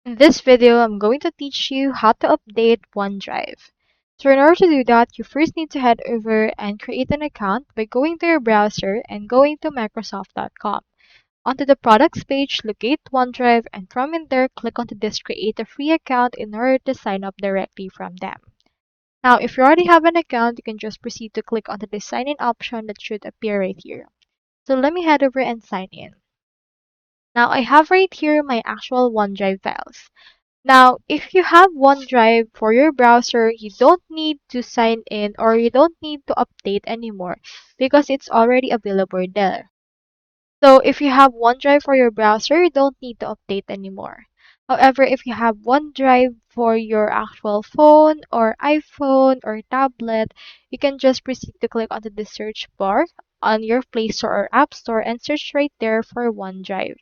In this video, I'm going to teach you how to update OneDrive. So in order to do that, you first need to head over and create an account by going to your browser and going to Microsoft.com. Onto the products page, locate OneDrive, and from in there, click onto this create a free account in order to sign up directly from them. Now, if you already have an account, you can just proceed to click onto the sign in option that should appear right here. So let me head over and sign in. Now I have right here my actual OneDrive files. Now, if you have OneDrive for your browser, you don't need to sign in or you don't need to update anymore because it's already available there. So if you have OneDrive for your browser, you don't need to update anymore. However, if you have OneDrive for your actual phone or iPhone or tablet, you can just proceed to click onto the search bar on your Play Store or App Store and search right there for OneDrive.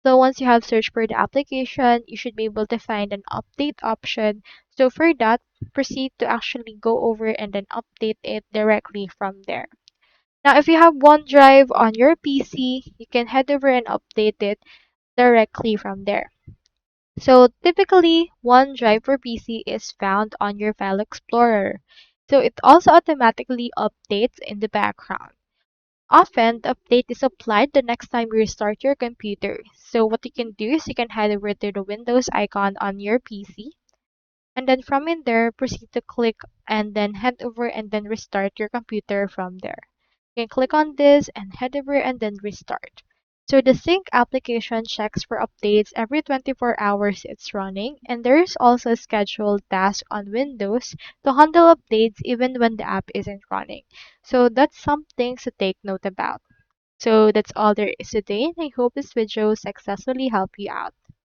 So once you have searched for the application, you should be able to find an update option. So for that, proceed to actually go over and then update it directly from there. Now, if you have OneDrive on your PC, you can head over and update it directly from there. So typically, OneDrive for PC is found on your File Explorer. So it also automatically updates in the background. Often, the update is applied the next time you restart your computer. So what you can do is you can head over to the Windows icon on your PC, and then from in there, proceed to click and then head over and then restart your computer from there. You can click on this and head over and then restart. So the Sync application checks for updates every 24 hours it's running, and there is also a scheduled task on Windows to handle updates even when the app isn't running. So that's some things to take note about. So that's all there is today, and I hope this video successfully helped you out.